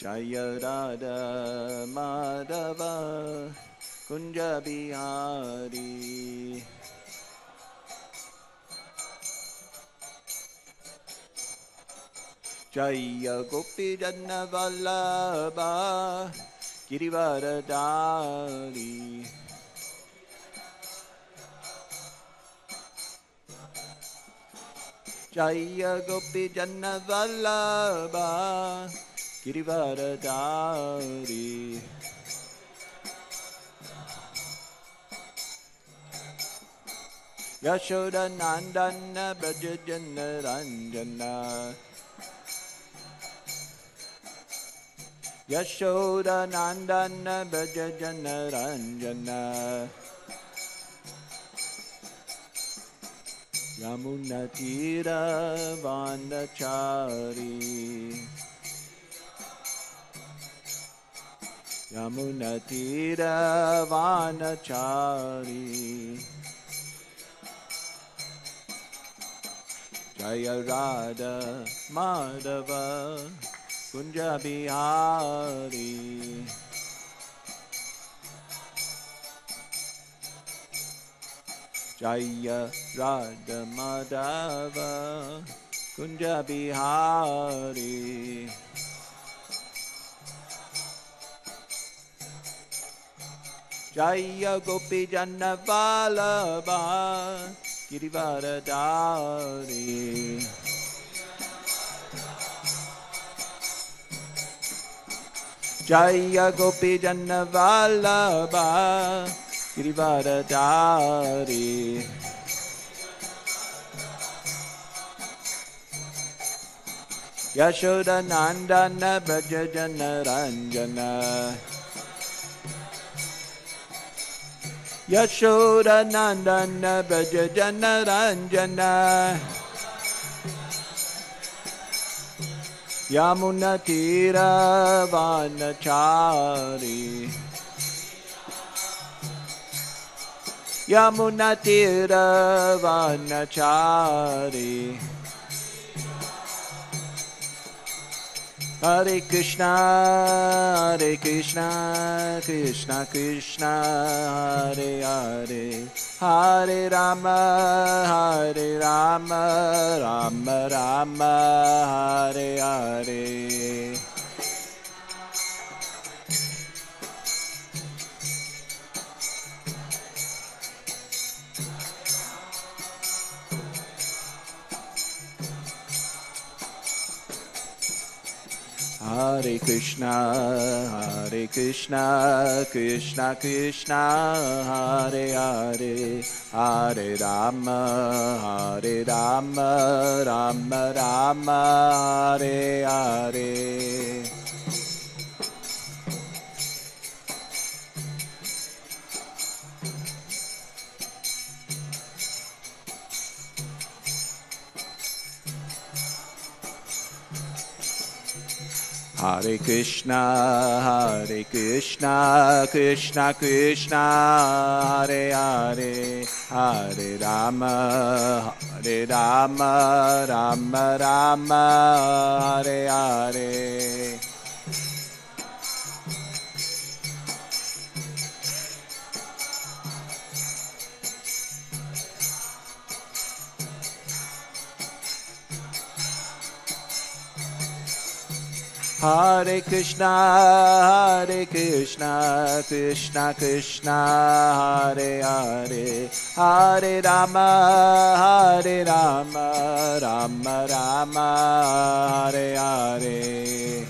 Jaya Radha Madhava Kunja Bihari. Jaya Gopi Janna Vallabha Girivaradari. Jaya Gopi Janna Vallabha Girivaradari. Yashoda Nandana Braja Jana Ranjana. Yashoda Nandana Braja Jana Ranjana. Yamuna Tira Vandachari. Yamuna Tira Vandachari. Jaya Radha Madhava Kunja Bihari. Jaya Radha Madhava Kunja Bihari. Jaya Gopi Janna Vallabha Girivaradari. Jaya Gopi Janna Vallabha Girivaradari. Yashoda Nandana Braja Jana Ranjana. Yashoda Nandana Braja Jana Ranjana. Yamuna Tira Vanachari. Yamuna Tira Vanachari. Hare Krishna, Hare Krishna, Krishna Krishna, Hare Hare, Hare Rama, Hare Rama, Rama Rama, Hare Hare. Hare Krishna, Hare Krishna, Krishna Krishna, Hare Hare, Hare Rama, Hare Rama, Rama Rama, Hare Hare. Hare Krishna, Hare Krishna, Krishna Krishna, Hare Hare, Hare Rama, Hare Rama, Rama Rama, Hare Hare. Hare Krishna, Hare Krishna, Krishna Krishna, Hare Hare, Hare Rama, Hare Rama, Rama Rama, Hare Hare.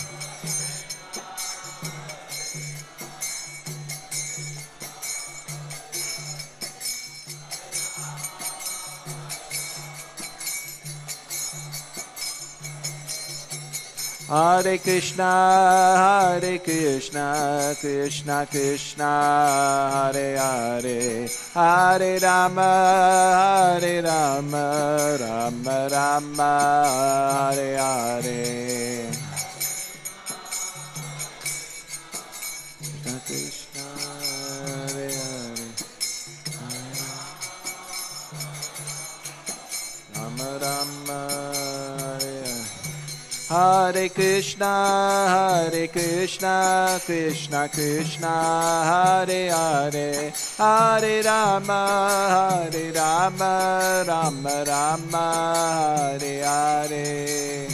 Hare Krishna, Hare Krishna, Krishna Krishna, Hare Hare, Hare Rama, Hare Rama, Rama Rama, Hare Hare. Krishna, Hare Hare, Rama Rama, Hare Hare. Hare Krishna, Krishna Krishna, Hare Hare, Hare Rama, Rama Rama, Hare Hare.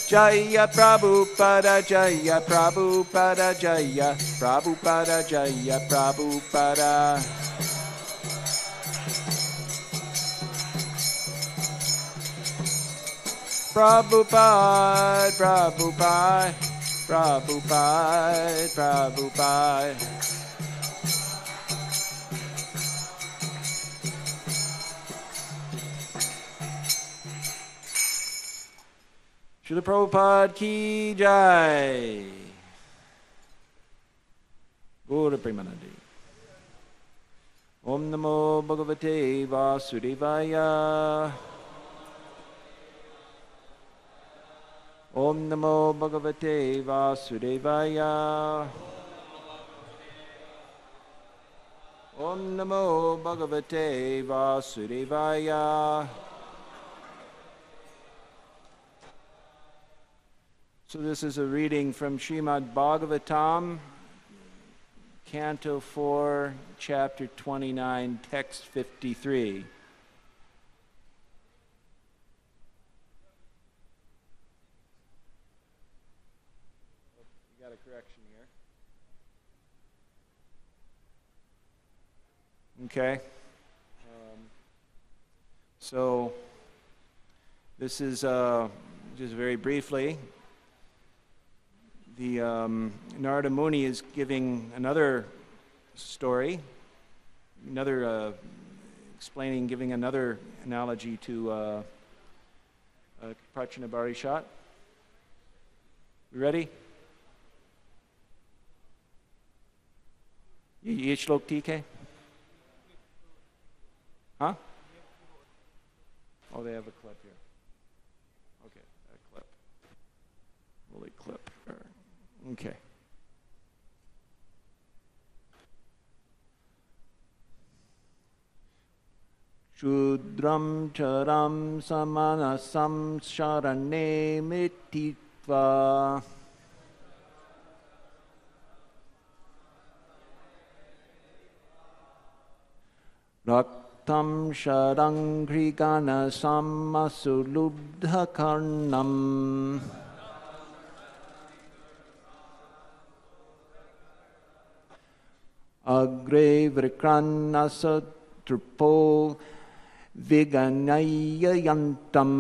Jaya Prabhupada, Jaya Prabhupada, Jaya Prabhupada, Jaya Prabhupada. Prabhupada, Prabhupada, Prabhupada, Prabhupada. Srila Prabhupada ki jai. Gora Premanandi. Om Namo Bhagavate Vasudevaya. Om Namo Bhagavate Vasudevaya. Om Namo Bhagavate Vasudevaya. So this is a reading from Srimad Bhagavatam, Canto 4, Chapter 29, Text 53. You got a correction here. Okay. So this is just very briefly. The Narada Muni is giving another story, giving another analogy to Prachana Barishat. You ready? Ye shlok TK? Huh? Oh, they have a clip here. Okay, a clip. Holy clip. Okay. Shudram charam samanasam sharane mititva Raktam sharangrigana samasulubdha karnam Agre vrikrannasa trupo viganaya yantam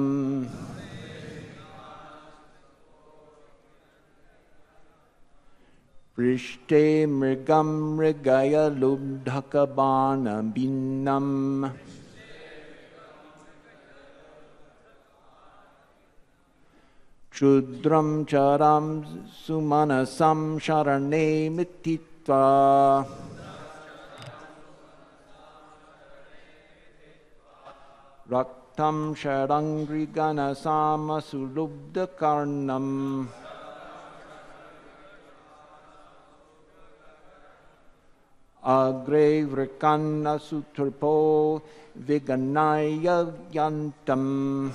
Prishte mrigam mrigaya lubdhakabana binnam Chudram charam sumanasam sharane mititva Raktam sharangrigana sama sulubda karnam Agre vrikanna suturpo viganaya yantam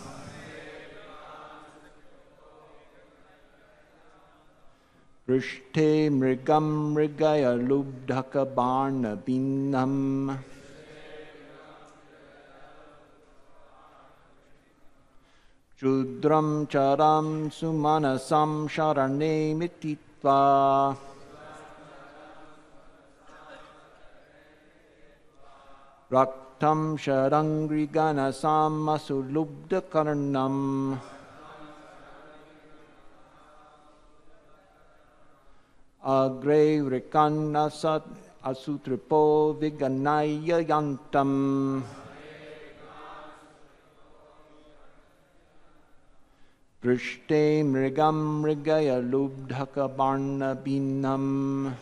Prishte mrigam mrigaya lubdhaka barna binnam Chudram charam sumanasam sharane mititva Raktam sharangrigana samasulubda karnam Agre vrikanna sat asutripo viganaya yantam Prishte mrigam mrigaya lubdhaka barna binnam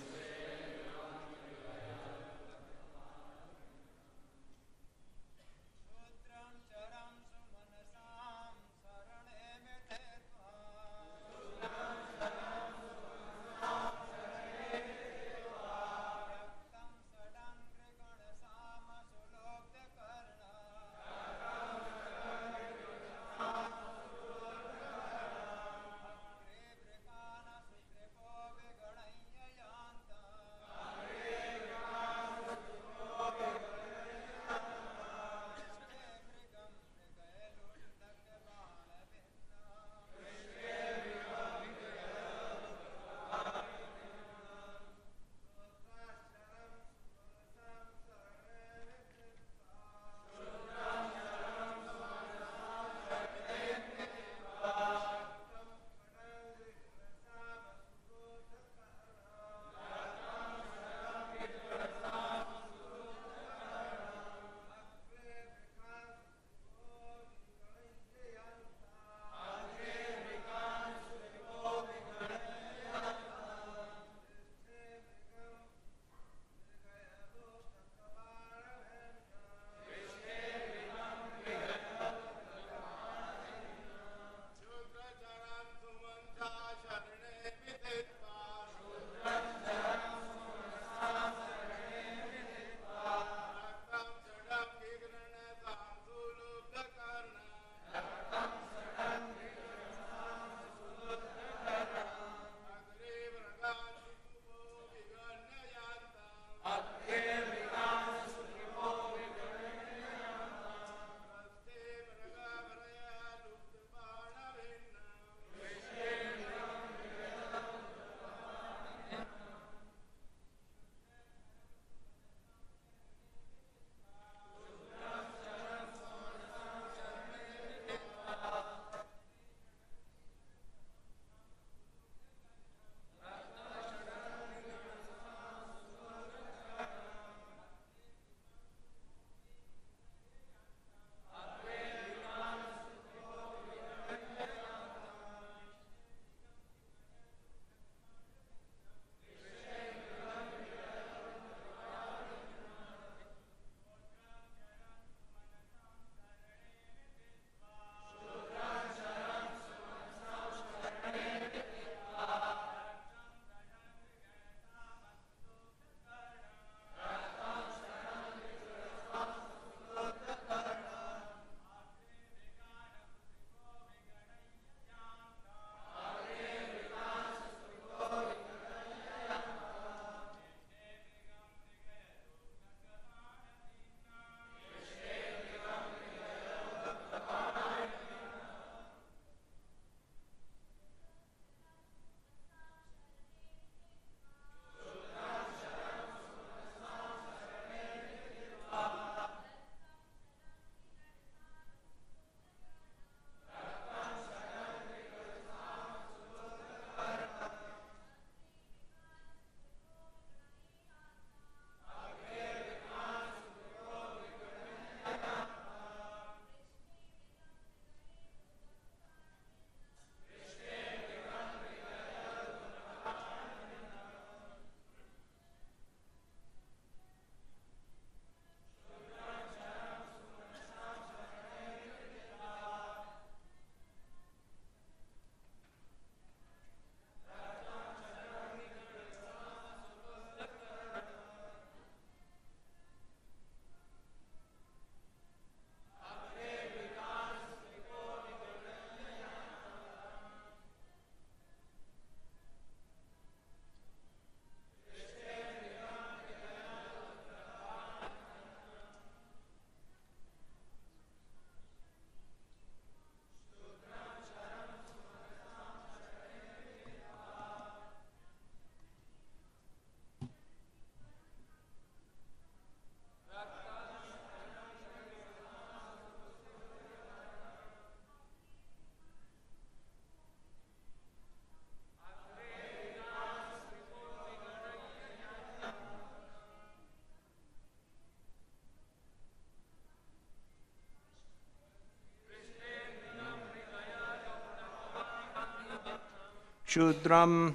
Shudram,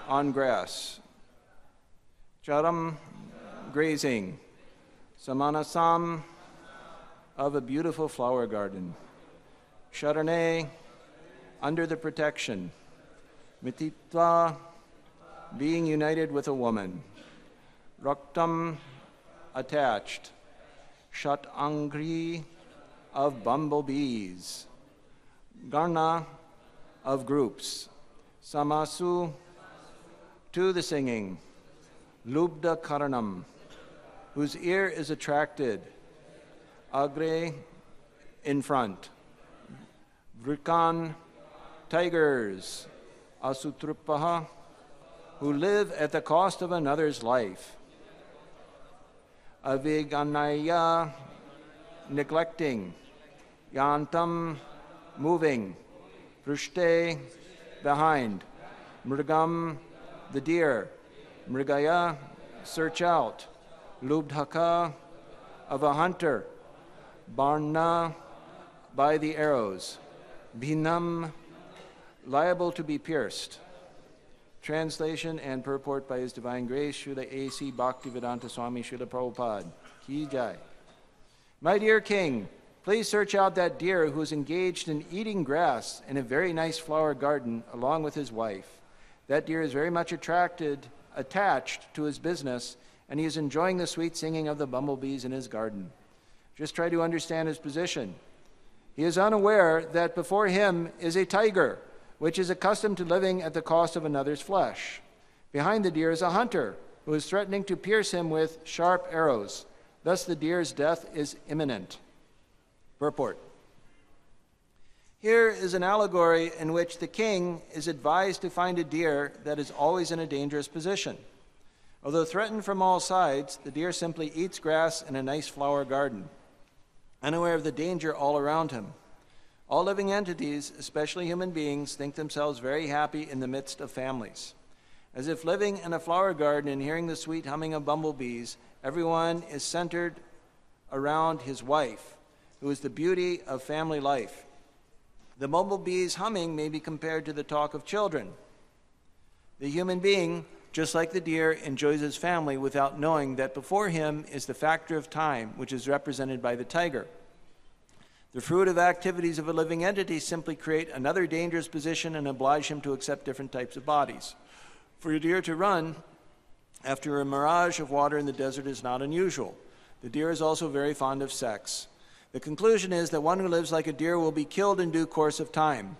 on grass. Charam, grazing. Samanasam, of a beautiful flower garden. Sharane, under the protection. Mititva, being united with a woman. Raktam, attached. Shatangri, of bumblebees. Garna, of groups. Samasu, to the singing. Lubda karanam, whose ear is attracted. Agre, in front. Vrikan, tigers. Asutrupaha, who live at the cost of another's life. Aviganaya, neglecting. Yantam, moving. Prushte, behind. Mrigam, the deer. Mrigaya, search out. Lubdhaka, of a hunter. Barna, by the arrows. Bhinam, liable to be pierced. Translation and purport by His Divine Grace, Srila A.C. Bhaktivedanta Swami Srila Prabhupada. Ki Jai. My dear King, please search out that deer who is engaged in eating grass in a very nice flower garden along with his wife. That deer is very much attached to his business, and he is enjoying the sweet singing of the bumblebees in his garden. Just try to understand his position. He is unaware that before him is a tiger, which is accustomed to living at the cost of another's flesh. Behind the deer is a hunter, who is threatening to pierce him with sharp arrows. Thus the deer's death is imminent. Purport. Here is an allegory in which the king is advised to find a deer that is always in a dangerous position. Although threatened from all sides, the deer simply eats grass in a nice flower garden, unaware of the danger all around him. All living entities, especially human beings, think themselves very happy in the midst of families. As if living in a flower garden and hearing the sweet humming of bumblebees, everyone is centered around his wife, who is the beauty of family life. The bumblebees' humming may be compared to the talk of children. The human being, just like the deer, enjoys his family without knowing that before him is the factor of time, which is represented by the tiger. The fruitive activities of a living entity simply create another dangerous position and oblige him to accept different types of bodies. For a deer to run after a mirage of water in the desert is not unusual. The deer is also very fond of sex. The conclusion is that one who lives like a deer will be killed in due course of time.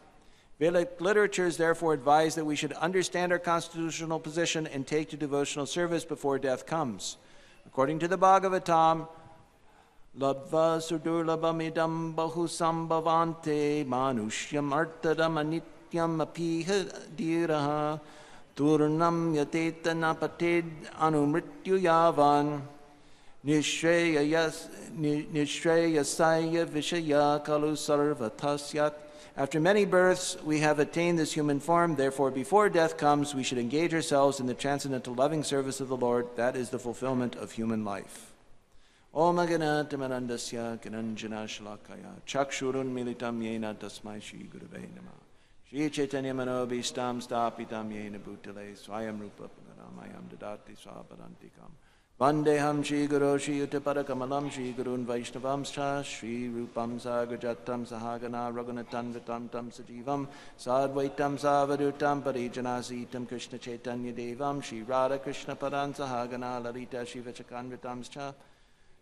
Vedic literatures therefore advise that we should understand our constitutional position and take to devotional service before death comes. According to the Bhagavatam, Labva sudurlabamidam bahusambhavante manushyam artadam anityam apiha dhiraha turnam yatetana patid anumrityu yavan nishreyasaya vishaya kalu sarvatasyat. After many births, we have attained this human form. Therefore, before death comes, we should engage ourselves in the transcendental loving service of the Lord. That is the fulfillment of human life. Om Aganattamanandasya Gananjana Shalakaya Chakshurun Militam Yena Tasmai Shri Gurave Namah Shri Chaitanya Manobishtam Stapitam Yena Bhutale Swayam Rupa Pagaramayam Dadati Swapadantikam Vandeham Shri Guru Shri Uttaparakamalam Shri Gurun Vaishnavam Shri Rupam Sagrajatam Sahagana Raghunatan Vitam Tam Sajivam Sadvaitam Savadutam Parijanasitam Krishna Chaitanya Devam Shri Radha Krishna Padan Sahagana Lalita Shri Vachakan Vitam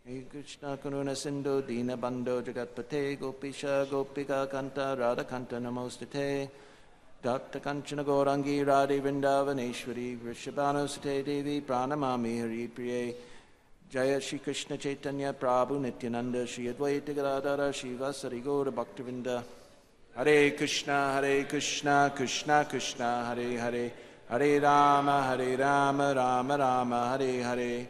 Hey Krishna Karuna Sindhu Dina Bandho Jagatpate Gopisha Gopika Kanta Radha Kanta Namostate Dr. Kanchana Gaurangi Radhe Vrindavaneshwari Vrishabhanu Sate Devi Pranamami Hari Priye Jaya Shri Krishna Chaitanya Prabhu Nityananda Shri Advaita Gadadhara Shiva Sari Gaura Bhaktivinda Hare Krishna Krishna Krishna Hare Hare Hare Rama Rama Rama Hare Hare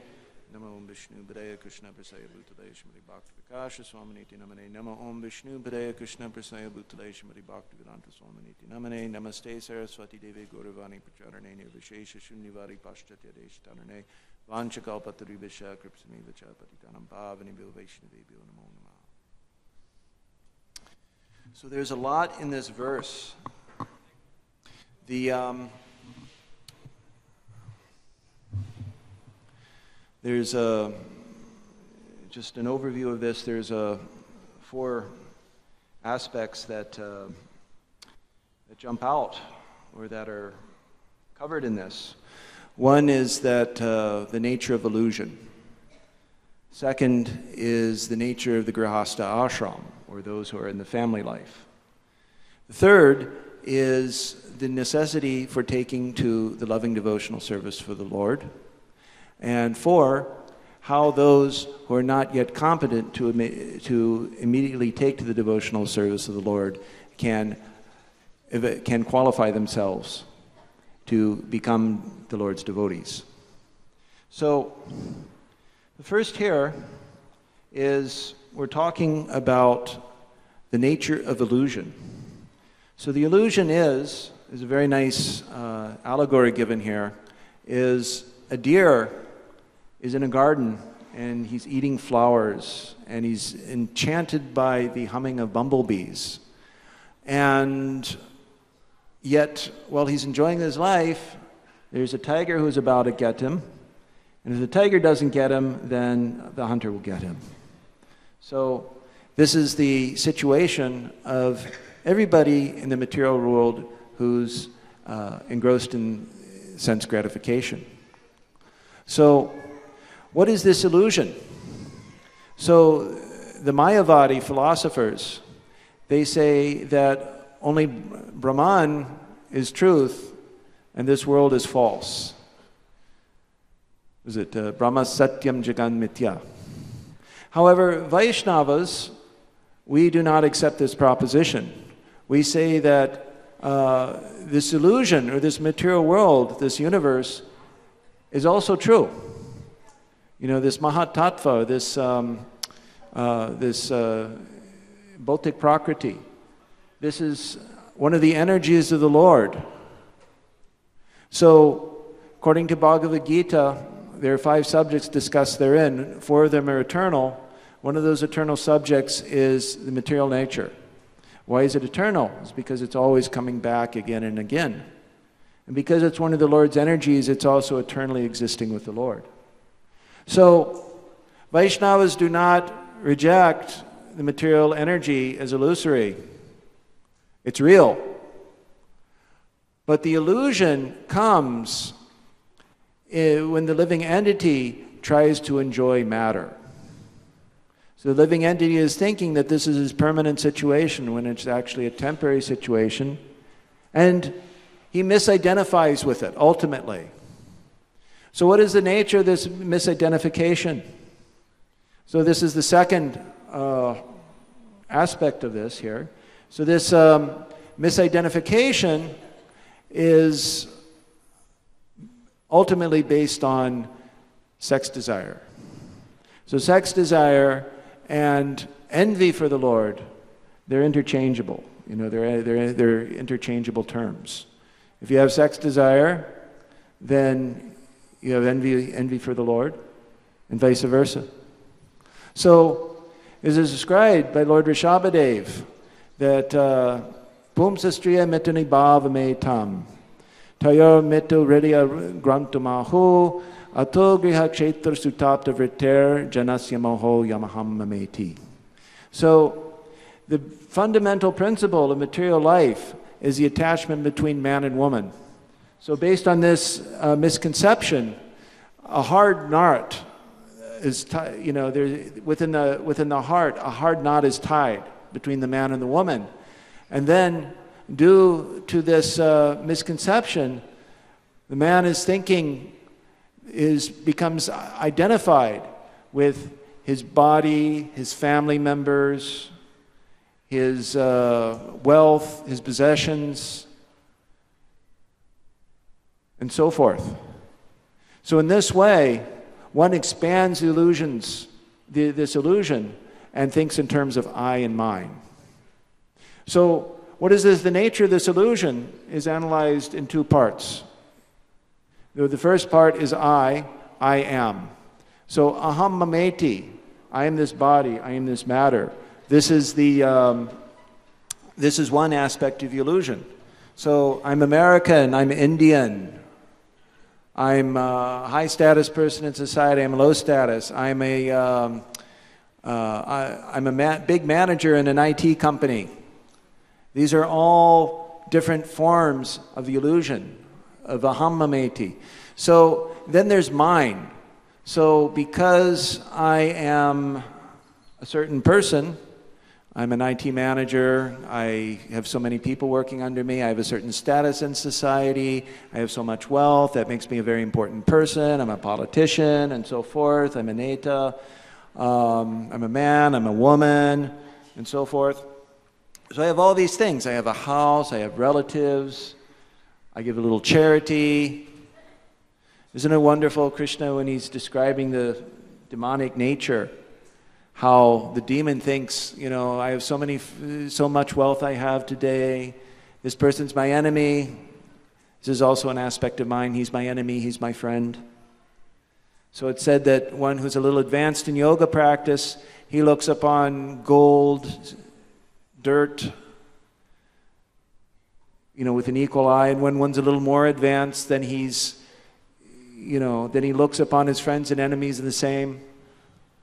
Namo Om Vishnu Padaya Krishna Prasaya Bhutale Shrimati Bhakti Vikasha Swaminiti Namane Namo Om Vishnu Padaya Krishna Prasaya Bhutale Shrimati Bhakti Vedanta Swaminiti Namane Namaste Saraswati Devi Gauravani Pracharane Nirvishesha Shunnivari Paschatya Deshtanane Vanchakalpataribhisha Kripsami Vachapatitanam Bhavani Bhyo Vaishnavi Namo Namah. So there's a lot in this verse. There's just an overview of this. There's 4 aspects that jump out or that are covered in this. One is that the nature of illusion. Second is the nature of the grihastha ashram, or those who are in the family life. The third is the necessity for taking to the loving devotional service for the Lord. And 4, how those who are not yet competent to immediately take to the devotional service of the Lord can qualify themselves to become the Lord's devotees. So, the first here is we're talking about the nature of illusion. So the illusion is a very nice allegory given here, is a deer is in a garden and he's eating flowers and he's enchanted by the humming of bumblebees. And yet, while he's enjoying his life, there's a tiger who's about to get him. And if the tiger doesn't get him, then the hunter will get him. So this is the situation of everybody in the material world who's engrossed in sense gratification. So what is this illusion? So the Mayavadi philosophers, they say that only Brahman is truth and this world is false. Is it Brahma Satyam Jagan Mithya? However, Vaishnavas, we do not accept this proposition. We say that this illusion or this material world, this universe, is also true. You know, this Mahat Tattva, this Bhautik Prakriti, this is one of the energies of the Lord. So, according to Bhagavad Gita, there are 5 subjects discussed therein. 4 of them are eternal. One of those eternal subjects is the material nature. Why is it eternal? It's because it's always coming back again and again. And because it's one of the Lord's energies, it's also eternally existing with the Lord. So, Vaishnavas do not reject the material energy as illusory. It's real. But the illusion comes when the living entity tries to enjoy matter. So the living entity is thinking that this is his permanent situation when it's actually a temporary situation, and he misidentifies with it, ultimately. So what is the nature of this misidentification? So this is the second aspect of this here. So this misidentification is ultimately based on sex desire. So sex desire and envy for the Lord, they're interchangeable. You know, they're interchangeable terms. If you have sex desire, then you have envy for the Lord, and vice versa. So, it is described by Lord Rishabhadev that Pumsastriya mitani bhava me tam tayo mitu hridya grantumahu ato griha kshetra sutapta vriter janasya moho yamaham mameti. So, the fundamental principle of material life is the attachment between man and woman. So based on this misconception, a hard knot is, within the heart, a hard knot is tied between the man and the woman. And then, due to this misconception, the man is becomes identified with his body, his family members, his wealth, his possessions, and so forth. So in this way, one expands the illusions, this illusion, and thinks in terms of I and mine. So what is this? The nature of this illusion is analyzed in 2 parts. The first part is I am. So aham mameti, I am this body, I am this matter. This is one aspect of the illusion. So I'm American, I'm Indian, I'm a high status person in society, I'm low status, I'm a big manager in an IT company. These are all different forms of the illusion of ahammameti. So then there's mine. So because I am a certain person, I'm an IT manager, I have so many people working under me, I have a certain status in society, I have so much wealth, that makes me a very important person, I'm a politician, and so forth, I'm a neta, I'm a man, I'm a woman, and so forth. So I have all these things. I have a house, I have relatives, I give a little charity. Isn't it wonderful, Krishna, when he's describing the demonic nature, how the demon thinks, I have so much wealth I have today. This person's my enemy. This is also an aspect of mine. He's my enemy. He's my friend. So it's said that one who's a little advanced in yoga practice, he looks upon gold, dirt, with an equal eye. And when one's a little more advanced, then then he looks upon his friends and enemies in the same.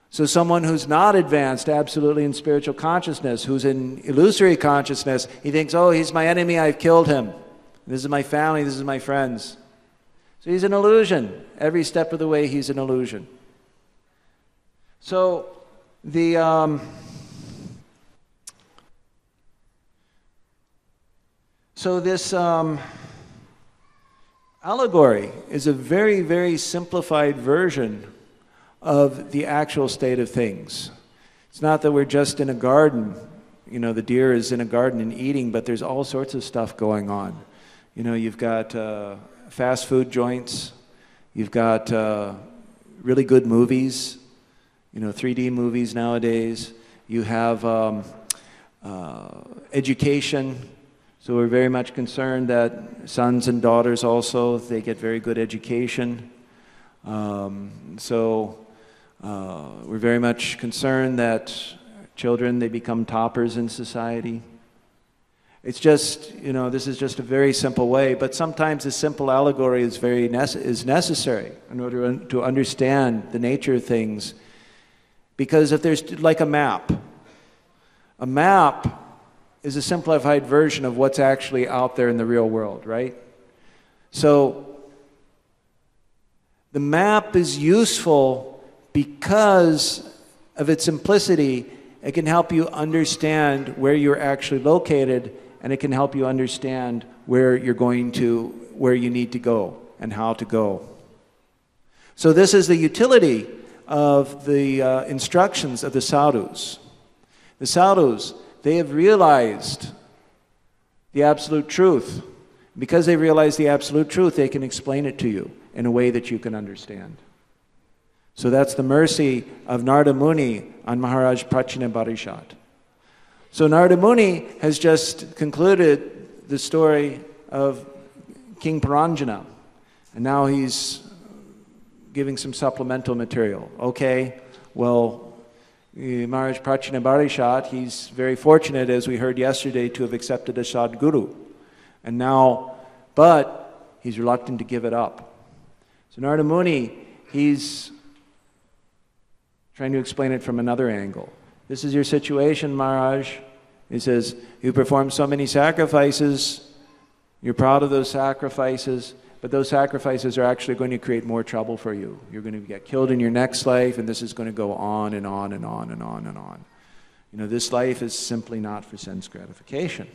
So someone who's not advanced absolutely in spiritual consciousness, who's in illusory consciousness, he thinks, oh, he's my enemy, I've killed him. This is my family, this is my friends. So he's an illusion. Every step of the way, he's an illusion. So this allegory is a very, very simplified version of the actual state of things. It's not that we're just in a garden, the deer is in a garden and eating, but there's all sorts of stuff going on. You've got fast food joints, you've got really good movies, 3D movies nowadays, you have education, so we're very much concerned that sons and daughters also, they get very good education. We're very much concerned that children, they become toppers in society. It's just, this is just a very simple way, but sometimes a simple allegory is is necessary in order to understand the nature of things. Because if there's like a map is a simplified version of what's actually out there in the real world, right? So the map is useful because of its simplicity. It can help you understand where you're actually located, and it can help you understand where you need to go and how to go. So this is the utility of the instructions of the sadhus. The sadhus, they have realized the absolute truth. Because they realize the absolute truth, they can explain it to you in a way that you can understand. So that's the mercy of Narada Muni on Maharaj Prachinabarishat. So Narada Muni has just concluded the story of King Paranjana, and now he's giving some supplemental material. Okay, well, Maharaj Prachinabarishat, he's very fortunate, as we heard yesterday, to have accepted a Sadguru. And now, but he's reluctant to give it up. So Narada Muni, he's trying to explain it from another angle. This is your situation, Maharaj. He says, you performed so many sacrifices, you're proud of those sacrifices, but those sacrifices are actually going to create more trouble for you. You're going to get killed in your next life, and this is going to go on and on and on and on and on. This life is simply not for sense gratification.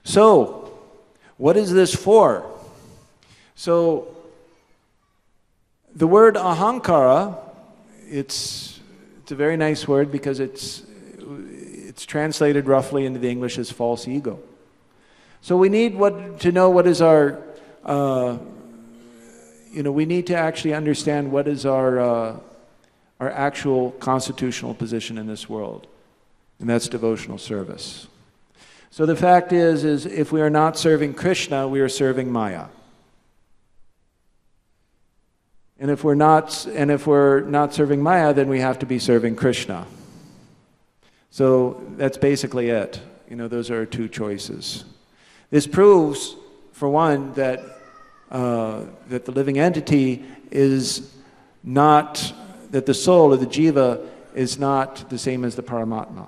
So, what is this for? So, the word ahankara, it's a very nice word because it's translated roughly into the English as false ego. So we need to know what is our, we need to actually understand what is our actual constitutional position in this world, and that's devotional service. So the fact is if we are not serving Krishna, we are serving Maya. And if we're not serving Maya, then we have to be serving Krishna. So that's basically it. Those are our two choices. This proves, for one, that the living entity is not, that the soul or the jiva is not the same as the Paramatma.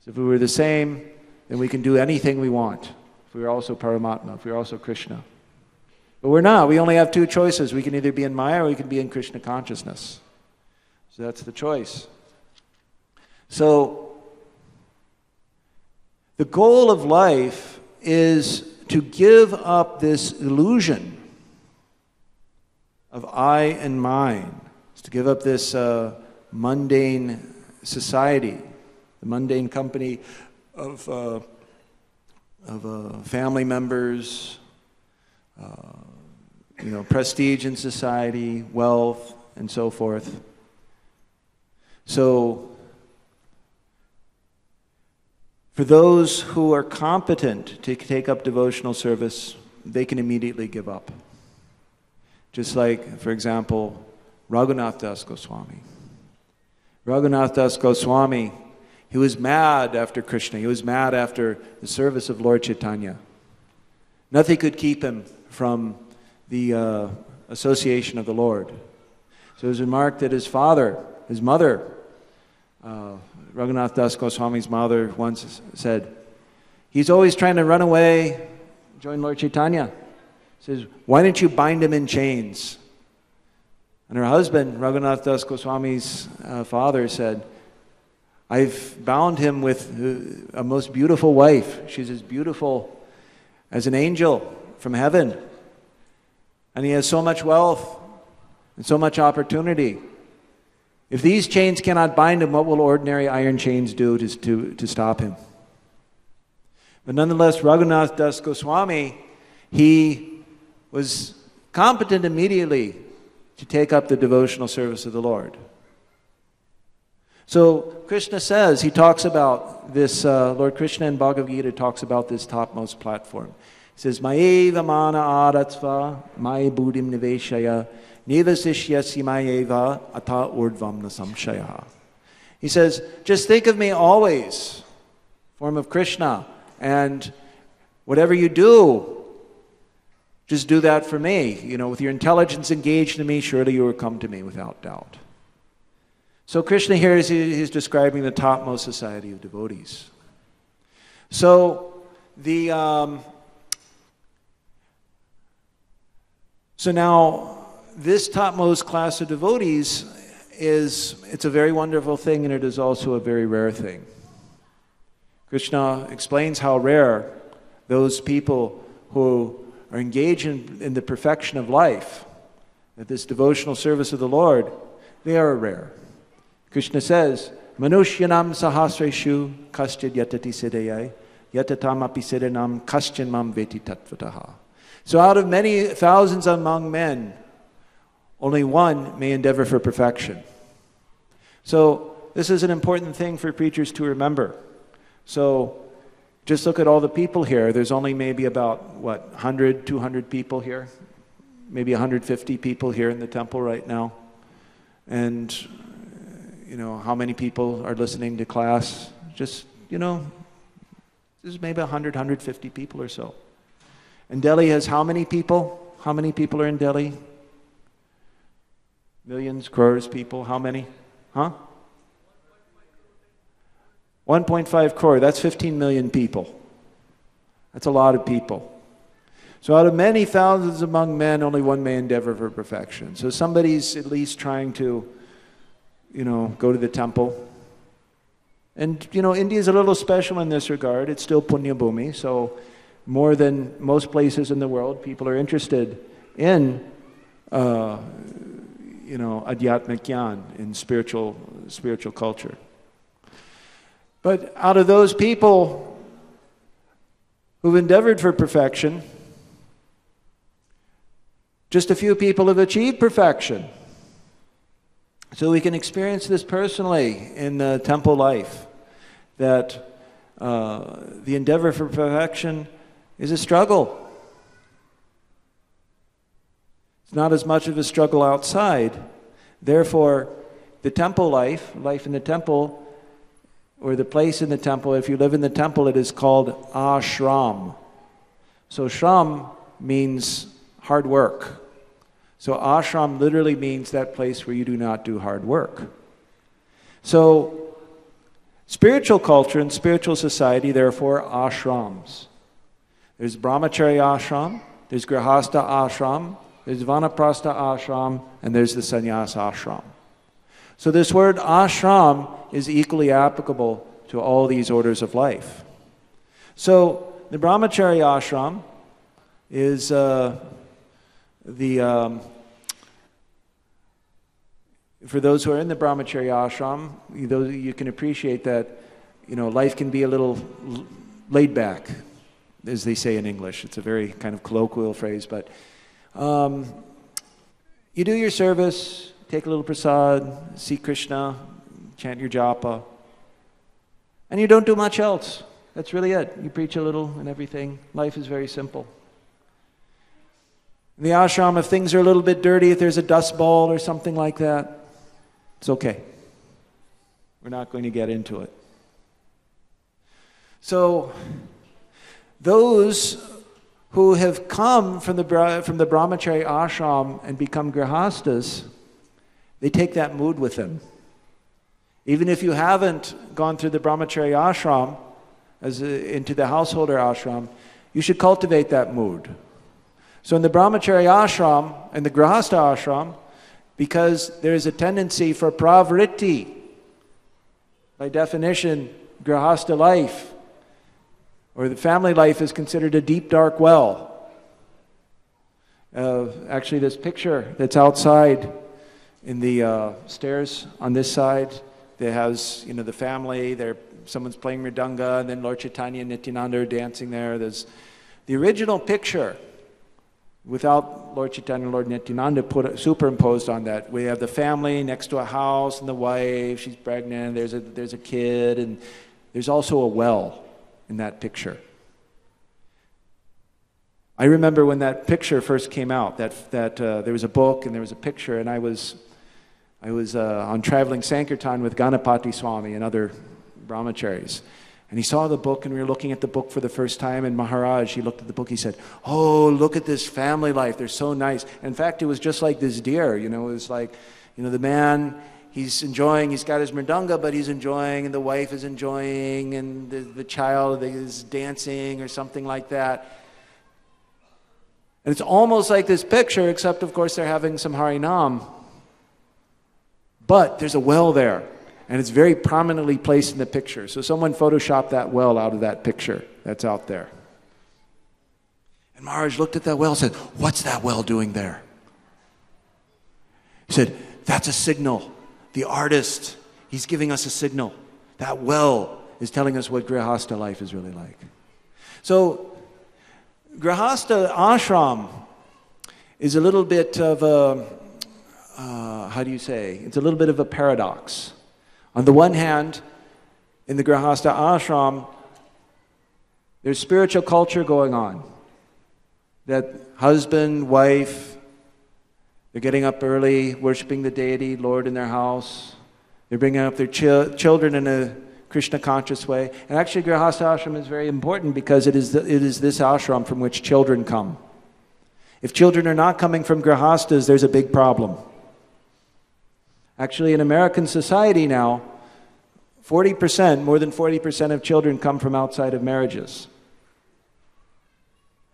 So if we were the same, then we can do anything we want. If we were also Paramatma, if we were also Krishna. But we're not. We only have two choices. We can either be in Maya or we can be in Krishna consciousness. So that's the choice. So the goal of life is to give up this illusion of I and mine. It's to give up this mundane society, the mundane company of family members, prestige in society, wealth, and so forth. So, for those who are competent to take up devotional service, they can immediately give up. Just like, for example, Raghunath Das Goswami. Raghunath Das Goswami, he was mad after Krishna. He was mad after the service of Lord Chaitanya. Nothing could keep him from the association of the Lord. So it was remarked that his mother, Raghunath Das Goswami's mother once said, he's always trying to run away, join Lord Chaitanya. Says, why don't you bind him in chains? And her husband, Raghunath Das Goswami's father, said, I've bound him with a most beautiful wife. She's as beautiful as an angel from heaven. And he has so much wealth and so much opportunity. If these chains cannot bind him, what will ordinary iron chains do to stop him? But nonetheless, Raghunath Das Goswami, he was competent immediately to take up the devotional service of the Lord. So Krishna says, he talks about this, Lord Krishna in Bhagavad Gita talks about this topmost platform. He says, Maeva mana aratsva, maya buddhim niveshaya, nivasishyasi mayeva ata urdvam nasamshaya. He says, just think of me always, form of Krishna, and whatever you do, just do that for me. With your intelligence engaged in me, surely you will come to me without doubt. So Krishna here he's describing the topmost society of devotees. So now this topmost class of devotees it's a very wonderful thing, and it is also a very rare thing. Krishna explains how rare those people who are engaged in the perfection of life, that this devotional service of the Lord, they are rare. Krishna says, Manushyanam sahasreshu kaschid yatati siddhayai yatatam api siddhanam kaschin mam veti tattvataha. So out of many thousands among men, only one may endeavor for perfection. So this is an important thing for preachers to remember. So just look at all the people here. There's only maybe about, 100, 200 people here? Maybe 150 people here in the temple right now. And, how many people are listening to class? Just, there's maybe 100, 150 people or so. And Delhi has how many people? How many people are in Delhi? Millions, crores people. How many? Huh? 1.5 crore, that's 15 million people. That's a lot of people. So out of many thousands among men, only one may endeavor for perfection. So somebody's at least trying to, go to the temple. And, India is a little special in this regard. It's still Punya Bhumi, so more than most places in the world, people are interested in, Adhyatmik Gyan, in spiritual culture. But out of those people who've endeavored for perfection, just a few people have achieved perfection. So we can experience this personally in the temple life, that the endeavor for perfection is a struggle. It's not as much of a struggle outside. Therefore, the temple life in the temple, or the place in the temple, if you live in the temple, it is called ashram. So shram means hard work. So ashram literally means that place where you do not do hard work. So spiritual culture and spiritual society, therefore, ashrams. There's brahmachari ashram, there's grihastha ashram, there's vanaprastha ashram, and there's the sannyas ashram. So this word ashram is equally applicable to all these orders of life. So the brahmachari ashram is for those who are in the brahmachari ashram, you can appreciate that, life can be a little laid back, as they say in English. It's a very kind of colloquial phrase, but you do your service, take a little prasad, see Krishna, chant your japa, and you don't do much else. That's really it. You preach a little and everything. Life is very simple. In the ashram, if things are a little bit dirty, if there's a dust ball or something like that, it's okay. We're not going to get into it. So, those who have come from the brahmachari ashram and become grihastas, they take that mood with them. Even if you haven't gone through the brahmachari ashram into the householder ashram, you should cultivate that mood. So in the brahmachari ashram and the grihastha ashram, because there is a tendency for pravritti, by definition, grihastha life, or the family life is considered a deep, dark well. Actually, this picture that's outside in the stairs on this side, that has, the family, someone's playing mridanga, and then Lord Chaitanya and Nityananda are dancing there. There's the original picture, without Lord Chaitanya and Lord Nityananda superimposed on that. We have the family next to a house and the wife, she's pregnant, there's a kid, and there's also a well in that picture. I remember when that picture first came out, that there was a book and there was a picture, and I was on traveling Sankirtan with Ganapati Swami and other brahmacharis. And he saw the book, and we were looking at the book for the first time, and Maharaj, he looked at the book, he said, "Oh, look at this family life, they're so nice." In fact, it was just like this deer, it was like, the man, he's enjoying, he's got his mridanga, but he's enjoying, and the wife is enjoying, and the child is dancing or something like that. And it's almost like this picture, except of course they're having some Harinam. But there's a well there, and it's very prominently placed in the picture. So someone photoshopped that well out of that picture that's out there. And Maharaj looked at that well and said, "What's that well doing there?" He said, "That's a signal. The artist, he's giving us a signal. That well is telling us what grihastha life is really like." So, grihastha ashram is a little bit of a, it's a little bit of a paradox. On the one hand, in the grihastha ashram, there's spiritual culture going on. That husband, wife, they're getting up early, worshiping the deity, Lord in their house. They're bringing up their children in a Krishna conscious way. And actually, grihastha ashram is very important because it is this ashram from which children come. If children are not coming from grihasthas, there's a big problem. Actually, in American society now, 40%, more than 40% of children come from outside of marriages.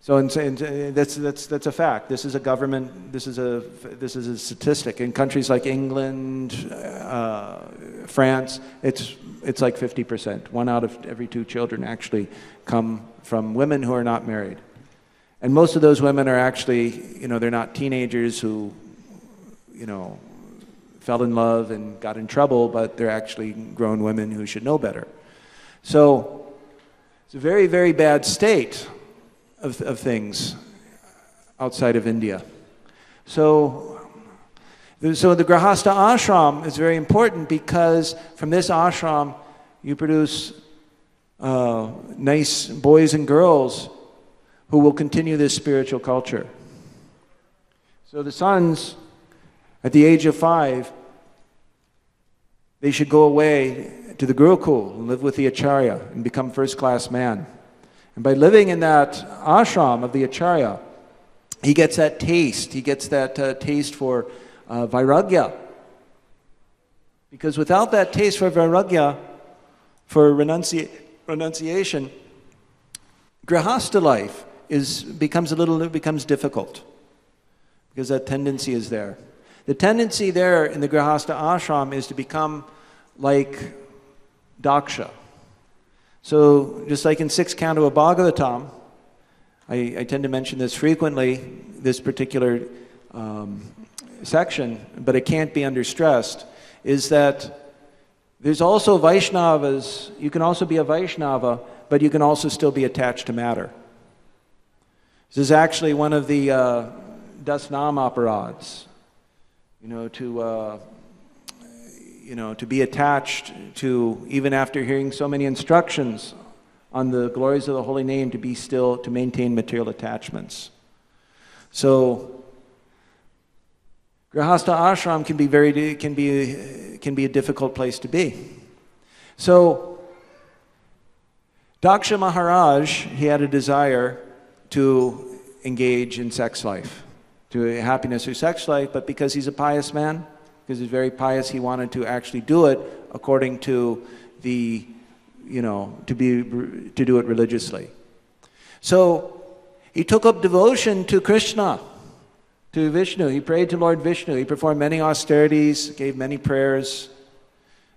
So that's a fact. This is a government. This is a statistic. In countries like England, France, it's like 50%. 1 out of every 2 children actually come from women who are not married, and most of those women are actually, they're not teenagers who, fell in love and got in trouble, but they're actually grown women who should know better. So it's a very, very bad state of things outside of India. So the grihastha ashram is very important because from this ashram you produce nice boys and girls who will continue this spiritual culture. So the sons, at the age of 5, they should go away to the Gurukul and live with the Acharya and become first-class man. And by living in that ashram of the acharya, he gets that taste. He gets that taste for vairagya. Because without that taste for vairagya, for renunciation, grihastha life becomes difficult. Because that tendency is there. The tendency there in the grihastha ashram is to become like Daksha. So, just like in 6th canto of Bhagavatam, I tend to mention this frequently, this particular section, but it can't be understressed, is that there's also Vaishnavas. You can also be a Vaishnava, but you can also still be attached to matter. This is actually one of the Dasnam aparads, to be attached to, even after hearing so many instructions on the glories of the holy name, to maintain material attachments. So, grihastha ashram can be a difficult place to be. So, Daksha Maharaj, he had a desire to engage in sex life, to happiness through sex life, but because he's a pious man, because he's very pious, he wanted to actually do it according to to do it religiously. So he took up devotion to Krishna, to Vishnu. He prayed to Lord Vishnu. He performed many austerities, gave many prayers.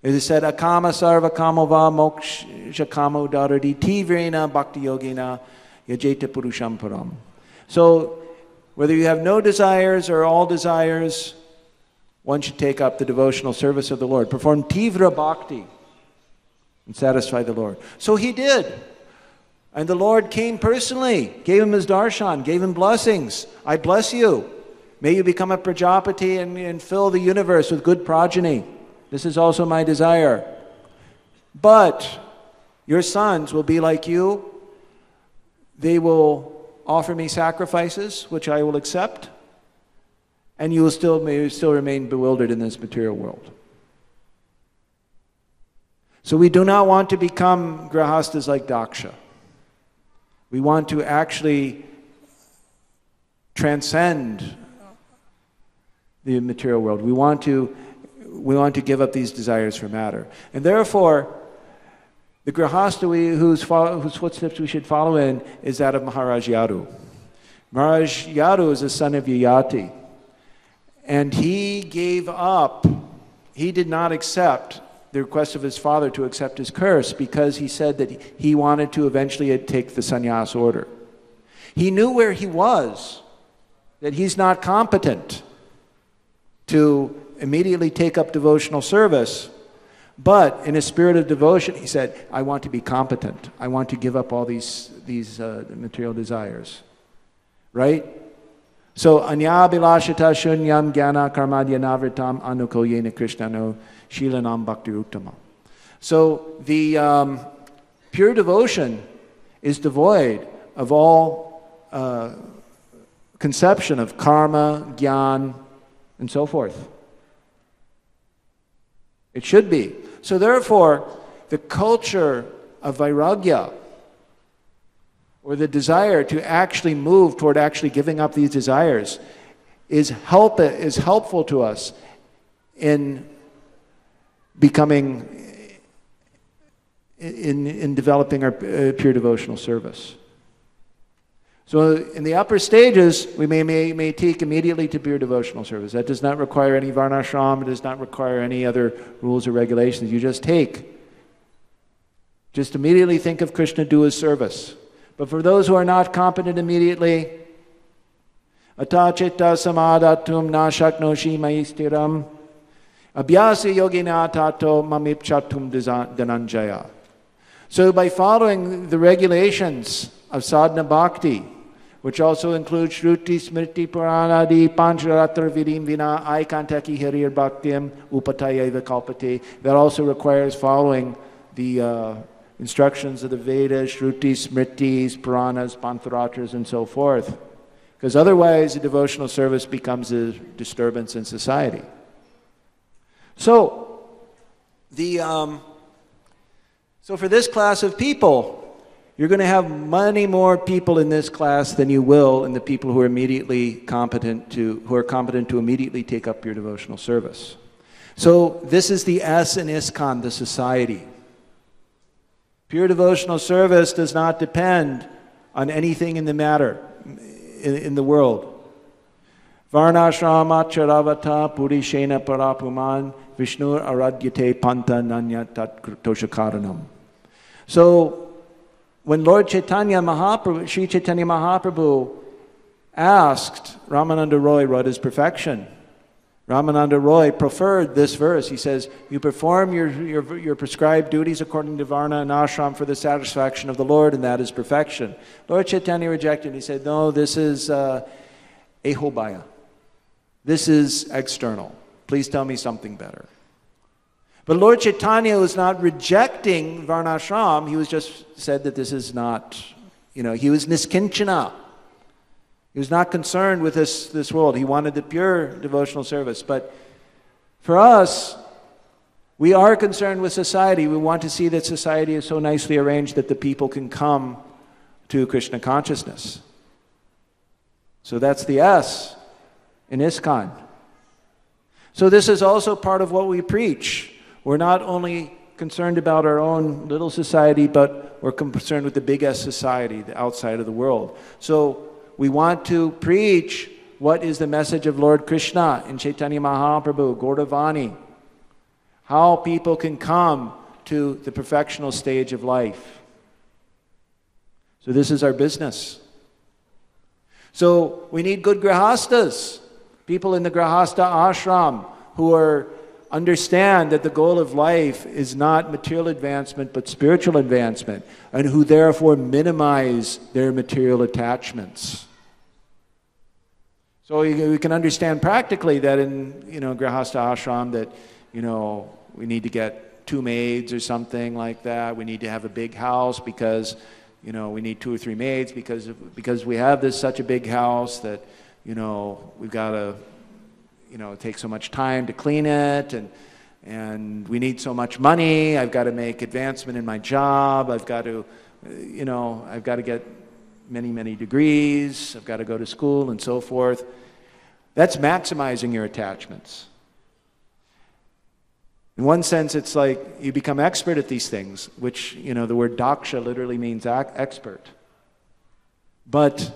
As he said, Akama sarva kamova moksha kamo daradi tivrena bhakti yogina yajeta purusham param. So whether you have no desires or all desires, one should take up the devotional service of the Lord. Perform tivra bhakti and satisfy the Lord. So he did. And the Lord came personally, gave him his darshan, gave him blessings. I bless you. May you become a Prajapati and fill the universe with good progeny. This is also my desire. But your sons will be like you. They will offer me sacrifices, which I will accept. And you may still remain bewildered in this material world. So we do not want to become grihasthas like Daksha. We want to actually transcend the material world. We want to give up these desires for matter. And therefore, the grihastha whose footsteps we should follow in is that of Maharaj Yadu. Maharaj Yadu is the son of Yayati. And he gave up, he did not accept the request of his father to accept his curse because he said that he wanted to eventually take the sannyas order. He knew where he was, that he's not competent to immediately take up devotional service. But in a spirit of devotion, he said, I want to be competent. I want to give up all these material desires. Right? So, anya bilashita shunyam jnana karmadya navritam anukoyena krishnano shilanam bhakti uttama. So, the pure devotion is devoid of all conception of karma, jnana, and so forth. It should be. So therefore, the culture of vairagya, or the desire to actually move toward actually giving up these desires, is helpful to us in becoming, in developing our pure devotional service. So in the upper stages, we may take immediately to pure devotional service. That does not require any varnashram. It does not require any other rules or regulations. You just immediately think of Krishna, do his service. But for those who are not competent immediately, atachita samadatum na shaknoshi maistiram abhyasa yogina tato mamipchatum dhananjaya. So by following the regulations of sadhana bhakti, which also includes Shruti, Smriti, Puranadi, Pancharatra, Vidim, Vina, Aikantaki, Hirir, Bhaktim, Upataya, Vikalpati. That also requires following the instructions of the Vedas, Shrutis, Smritis, Puranas, Pancharatras, and so forth. Because otherwise, the devotional service becomes a disturbance in society. So, for this class of people, you're going to have many more people in this class than you will in the people who are competent to immediately take up your devotional service. So this is the S in ISKCON, the society. Pure devotional service does not depend on anything in the matter, in the world. Varnashrama charavata purishena parapuman Vishnu aradyate panta nanya tat toshakaranam. So when Lord Chaitanya Mahaprabhu, Sri Chaitanya Mahaprabhu asked Ramananda Roy what is perfection, Ramananda Roy preferred this verse. He says, you perform your prescribed duties according to Varna and Ashram for the satisfaction of the Lord, and that is perfection. Lord Chaitanya rejected. He said, no, this is ahobaya. This is external. Please tell me something better. But Lord Chaitanya was not rejecting Varnashram. He was just said that this is not, he was niskinchana. He was not concerned with this world. He wanted the pure devotional service. But for us, we are concerned with society. We want to see that society is so nicely arranged that the people can come to Krishna consciousness. So that's the S in ISKCON. So this is also part of what we preach. We're not only concerned about our own little society, but we're concerned with the big S society, the outside of the world. So we want to preach what is the message of Lord Krishna in Chaitanya Mahaprabhu, Gauravani, how people can come to the perfectional stage of life. So this is our business. So we need good grahastas, people in the grahasta ashram who understand that the goal of life is not material advancement but spiritual advancement, and who therefore minimize their material attachments. So we can understand practically that in grahasta ashram that we need to get 2 maids or something like that. We need to have a big house because we need 2 or 3 maids because we have such a big house that we've got to take so much time to clean it, and we need so much money. I've got to make advancement in my job. I've got to get many degrees. I've got to go to school and so forth. That's maximizing your attachments. In one sense, it's like you become expert at these things, which, the word daksha literally means expert. But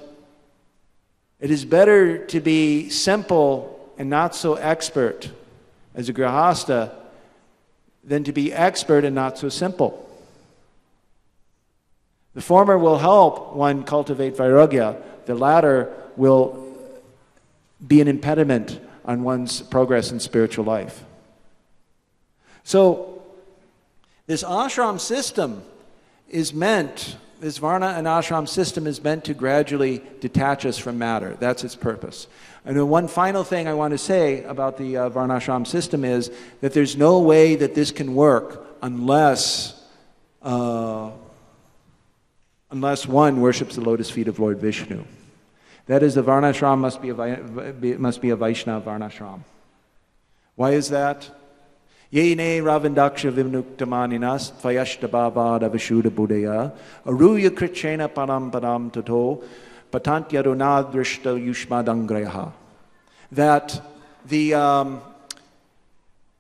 it is better to be simple and not so expert as a grahasta than to be expert and not so simple. The former will help one cultivate vairagya. The latter will be an impediment on one's progress in spiritual life. So this ashram system this varna and ashram system is meant to gradually detach us from matter. That's its purpose. And then one final thing I want to say about the varnashram system is that there's no way that this can work unless one worships the lotus feet of Lord Vishnu. That is, the varnashram must be a Vaishnava varnashram. Why is that? Yene ravindaksha vimnuktamaninas tvayashtabhavad avashuddha buddhaya aruya krichena param param tato patantyadonadrishta yushmadangrayaha. That the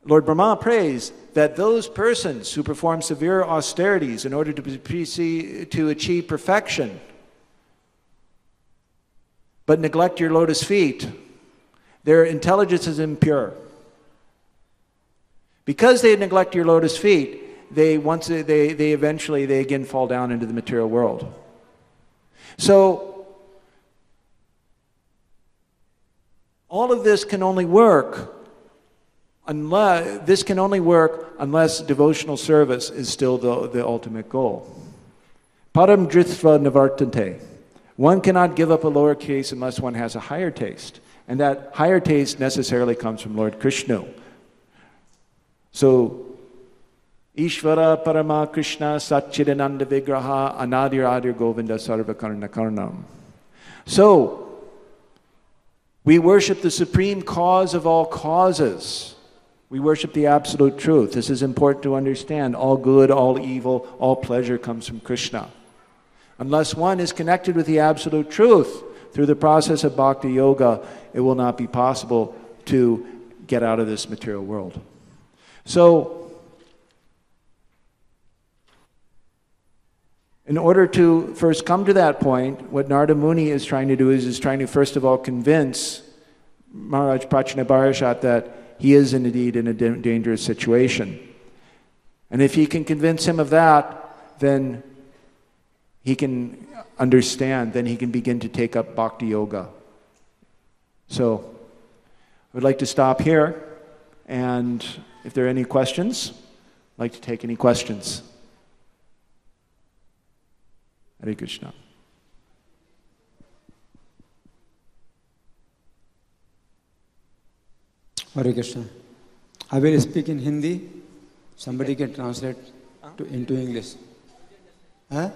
Lord Brahma prays that those persons who perform severe austerities in order to achieve perfection but neglect your lotus feet, their intelligence is impure. Because they neglect your lotus feet, they eventually again fall down into the material world. So all of this can only work unless devotional service is still the ultimate goal. Param drithva nivartante. One cannot give up a lower case unless one has a higher taste. And that higher taste necessarily comes from Lord Krishna. So, Ishvara Parama Krishna Satchidananda Vigraha Anadir Adir Govinda Sarvakarna Karnam. So, we worship the supreme cause of all causes. We worship the absolute truth. This is important to understand. All good, all evil, all pleasure comes from Krishna. Unless one is connected with the absolute truth through the process of bhakti yoga, it will not be possible to get out of this material world. So, in order to first come to that point, what Narada Muni is trying to do is trying to first of all convince Maharaj Prachinabarashat that he is indeed in a dangerous situation. And if he can convince him of that, then he can understand, then he can begin to take up bhakti yoga. So, I would like to stop here, and if there are any questions, I'd like to take any questions. Hare Krishna. Hare Krishna. I will speak in Hindi. Somebody can translate into English. Huh?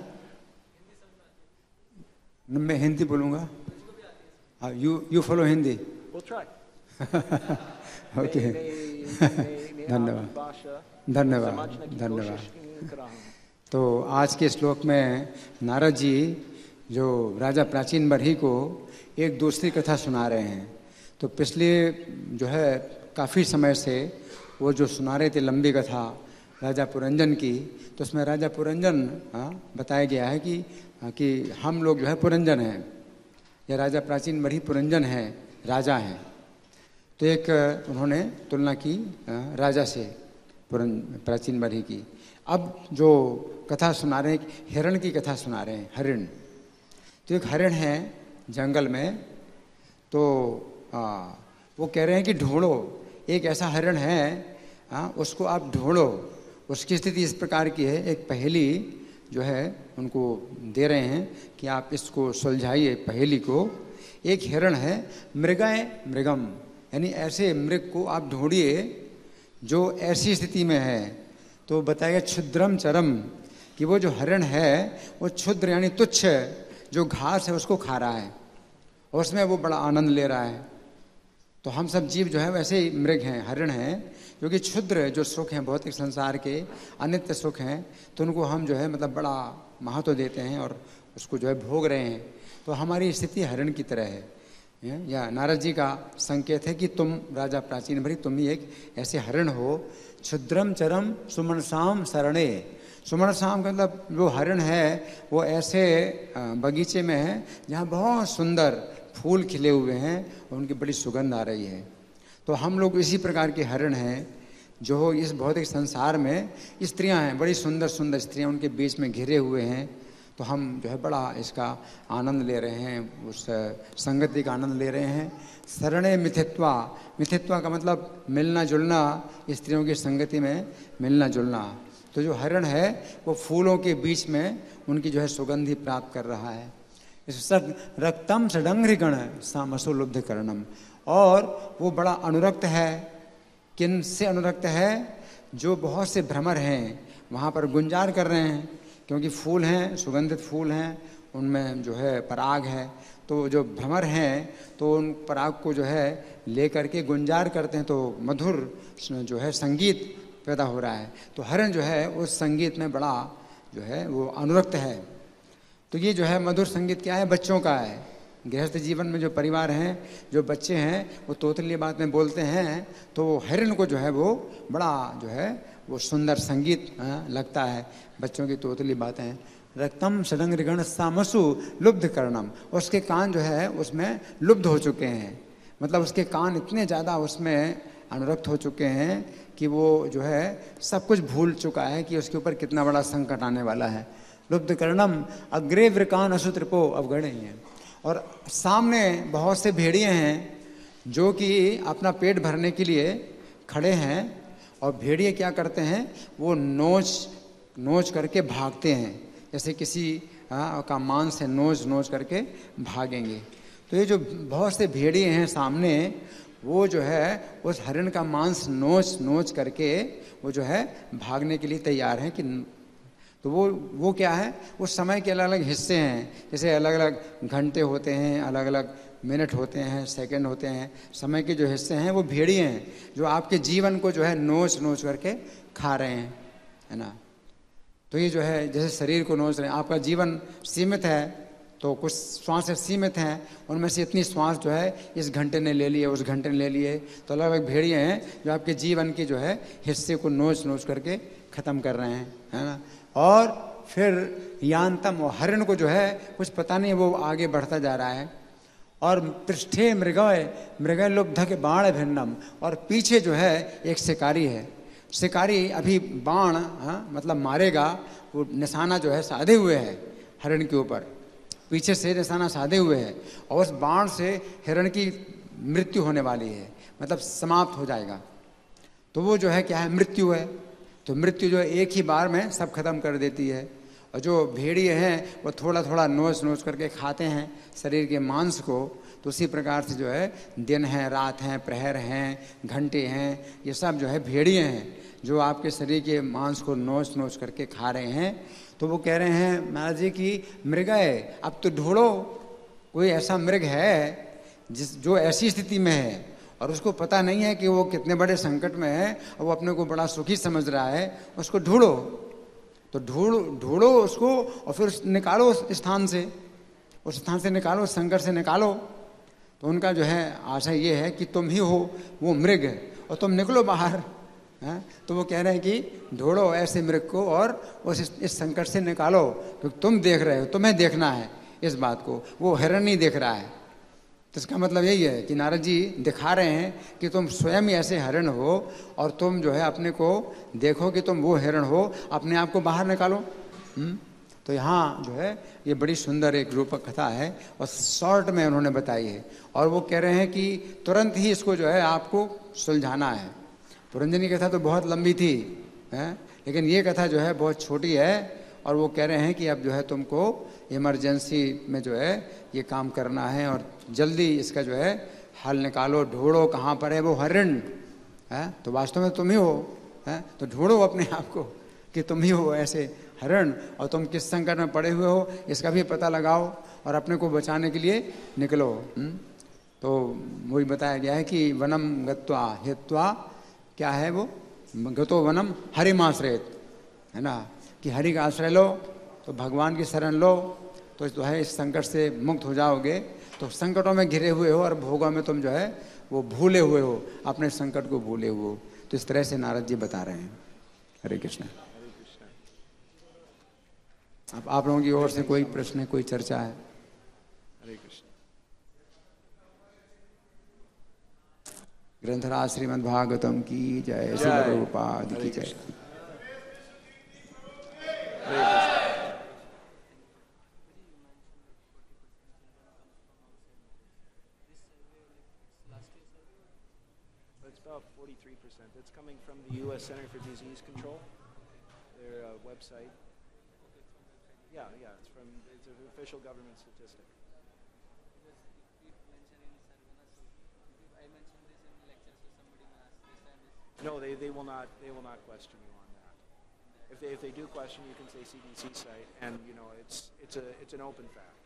मैं हिंदी बोलूँगा. You follow Hindi. We'll try. Okay. धन्यवाद. धन्यवाद. धन्यवाद. तो आज के श्लोक में नारद जी जो राजा प्राचीन बरही को एक दूसरी कथा सुना रहे हैं. तो पिछले जो है काफ़ी समय से वो जो सुना रहे थे लंबी कथा राजा पुरंजन की, तो उसमें राजा पुरंजन बताया गया है कि हम लोग जो है पुरंजन हैं, या राजा प्राचीन बरही पुरंजन है, राजा हैं. तो एक उन्होंने तुलना की राजा से प्राचीन बरही की. अब जो कथा सुना रहे हैं, हिरण की कथा सुना रहे हैं. हरिण, तो एक हरिण है जंगल में. तो वो कह रहे हैं कि ढूंढो, एक ऐसा हरिण है, उसको आप ढूंढो. उसकी स्थिति इस प्रकार की है, एक पहेली जो है उनको दे रहे हैं कि आप इसको सुलझाइए पहेली को. एक हिरण है, मृगाय मृगम, यानी ऐसे मृग को आप ढूंढिए जो ऐसी स्थिति में है. तो बताएगा क्षुद्रम चरम, कि वो जो हरिण है वो क्षुद्र यानी तुच्छ जो घास है उसको खा रहा है और उसमें वो बड़ा आनंद ले रहा है. तो हम सब जीव जो है वैसे ही मृग हैं, हरिण हैं, जो कि क्षुद्र जो सुख हैं, भौतिक संसार के अनित्य सुख हैं, तो उनको हम जो है मतलब बड़ा महत्व देते हैं और उसको जो है भोग रहे हैं. तो हमारी स्थिति हरिण की तरह है. या नारद जी का संकेत है कि तुम राजा प्राचीन भरी, तुम ही एक ऐसे हरिण हो. क्षुद्रम चरम सुमनसाम शरणे. सुमनसाम का मतलब जो हरिण है वो ऐसे बगीचे में है जहाँ बहुत सुंदर फूल खिले हुए हैं और उनकी बड़ी सुगंध आ रही है. तो हम लोग इसी प्रकार के हरिण हैं जो इस भौतिक संसार में स्त्रियां हैं, बड़ी सुंदर सुंदर स्त्रियां उनके बीच में घिरे हुए हैं. तो हम जो है बड़ा इसका आनंद ले रहे हैं, उस संगति का आनंद ले रहे हैं. शरणे मिथित्वा, मिथित्वा का मतलब मिलना जुलना, स्त्रियों की संगति में मिलना जुलना. तो जो हरिण है वो फूलों के बीच में उनकी जो है सुगंधि प्राप्त कर रहा है. इस रक्तम सडंग्रिगण सामसो लुब्ध करणम. और वो बड़ा अनुरक्त है. किन से अनुरक्त है? जो बहुत से भ्रमर हैं वहाँ पर गुंजार कर रहे हैं, क्योंकि फूल हैं, सुगंधित फूल हैं, उनमें जो है पराग है. तो जो भ्रमर हैं तो उन पराग को जो है ले करके गुंजार करते हैं, तो मधुर जो है संगीत पैदा हो रहा है. तो हरिण जो है उस संगीत में बड़ा जो है वो अनुरक्त है. तो ये जो है मधुर संगीत क्या है? बच्चों का है. गृहस्थ जीवन में जो परिवार हैं, जो बच्चे हैं, वो तोतली बात में बोलते हैं, तो हरिण को जो है वो बड़ा जो है वो सुंदर संगीत लगता है. बच्चों की तोतली बातें. रक्तम सडंग्रिगण सामसु लुब्ध करणम. उसके कान जो है उसमें लुब्ध हो चुके हैं, मतलब उसके कान इतने ज़्यादा उसमें अनुरक्त हो चुके हैं कि वो जो है सब कुछ भूल चुका है कि उसके ऊपर कितना बड़ा संकट आने वाला है. लुब्ध करणम अग्रे वृकान असुत्रिपो अवगणे हैं. और सामने बहुत से भेड़िए हैं जो कि अपना पेट भरने के लिए खड़े हैं. और भेड़िए क्या करते हैं? वो नोच करके भागते हैं, जैसे किसी का मांस है, नोच करके भागेंगे. तो ये जो बहुत से भेड़िए हैं सामने, वो जो है उस हरिण का मांस नोच करके वो जो है भागने के लिए तैयार हैं. कि तो वो क्या है? उस समय के अलग अलग हिस्से हैं, जैसे अलग अलग घंटे होते हैं, अलग अलग मिनट होते हैं, सेकंड होते हैं. समय के जो हिस्से हैं वो भेड़िए हैं जो आपके जीवन को जो है नोच करके खा रहे हैं, है ना. तो ये जो है जैसे शरीर को नोच रहे हैं, आपका जीवन सीमित है तो कुछ श्वास सीमित हैं, उनमें से इतनी श्वास जो है इस घंटे ने ले लिए, उस घंटे ने ले लिए, तो लगभग भेड़िए हैं जो आपके जीवन के जो है हिस्से को नोच नोच करके ख़त्म कर रहे हैं, है ना। और फिर यांतम और हरिण को जो है कुछ पता नहीं, वो आगे बढ़ता जा रहा है। और पृष्ठे मृगय लुब्ध के बाण भिन्नम, और पीछे जो है एक शिकारी है। शिकारी अभी बाण मतलब मारेगा, वो निशाना जो है साधे हुए है हरिण के ऊपर, पीछे से निशाना साधे हुए है, और उस बाण से हिरण की मृत्यु होने वाली है, मतलब समाप्त हो जाएगा। तो वो जो है क्या है, मृत्यु है। तो मृत्यु जो है एक ही बार में सब खत्म कर देती है। और जो भेड़िए हैं वो थोड़ा थोड़ा नोच नोच करके खाते हैं शरीर के मांस को। तो उसी प्रकार से जो है दिन है, रात हैं, प्रहर हैं, घंटे हैं, ये सब जो है भेड़िए हैं जो आपके शरीर के मांस को नोच नोच करके खा रहे हैं। तो वो कह रहे हैं महाराज जी की मृगय, अब तो ढूंढो कोई ऐसा मृग है जो ऐसी स्थिति में है और उसको पता नहीं है कि वो कितने बड़े संकट में है और वो अपने को बड़ा सुखी समझ रहा है, उसको ढूंढो। तो ढूंढो उसको और फिर निकालो उस स्थान से निकालो, उस संकट से निकालो। तो उनका जो है आशय ये है कि तुम ही हो वो मृग और तुम निकलो बाहर, है? तो वो कह रहे हैं कि ढूंढो ऐसे मृग को और इस संकट से निकालो, क्योंकि तुम देख रहे हो, तुम्हें देखना है इस बात को, वो हिरण नहीं देख रहा है। तो इसका मतलब यही है कि नारद जी दिखा रहे हैं कि तुम स्वयं ही ऐसे हिरण हो और तुम जो है अपने को देखो कि तुम वो हिरण हो, अपने आप को बाहर निकालो। तो यहाँ जो है ये बड़ी सुंदर एक रूपक कथा है और शॉर्ट में उन्होंने बताई है। और वो कह रहे हैं कि तुरंत ही इसको जो है आपको सुलझाना है। पुरंजनी कथा तो बहुत लंबी थी, है? लेकिन ये कथा जो है बहुत छोटी है। और वो कह रहे हैं कि अब जो है तुमको इमरजेंसी में जो है ये काम करना है और जल्दी इसका जो है हल निकालो, ढूंढो कहाँ पर है वो हरिण, है? तो वास्तव में तुम ही हो, है? तो ढूंढो अपने आप को कि तुम ही हो ऐसे हरिण और तुम किस संकट में पड़े हुए हो इसका भी पता लगाओ और अपने को बचाने के लिए निकलो। तो वही बताया गया है कि वनम गत्वा हित्वा, क्या है वो, गतो वनम हरिमाश्रयत, है ना, कि हरि का आश्रय लो, तो भगवान की शरण लो, तो जो है इस संकट से मुक्त हो जाओगे। तो संकटों में घिरे हुए हो और भोगों में तुम जो है वो भूले हुए हो, अपने संकट को भूले हुए हो। तो इस तरह से नारद जी बता रहे हैं। हरे कृष्ण। अब आप लोगों की ओर से कोई प्रश्न है, कोई चर्चा है? हरे कृष्ण। ग्रंथराज श्रीमद् भागवतम की जय, श्री प्रभुपाद की जय। It's about 43%. It's coming from the U.S. Center for Disease Control, their website. Yeah, it's an official government statistic. No, they will not question you on that. If they do question, you can say CDC site, and you know it's an open fact.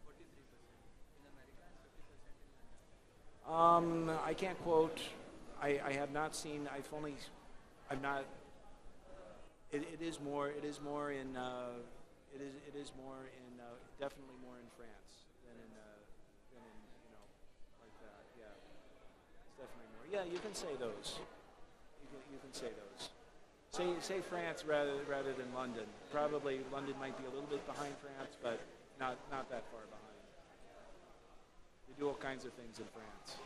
43% in America. I can't quote. I have not seen. I'm not. It is more in. It is more in. Definitely more in France than in like that. Yeah, it's definitely more. Yeah, you can say those. You can say those. Say France rather than London. Probably London might be a little bit behind France, but not that far behind. We do all kinds of things in France.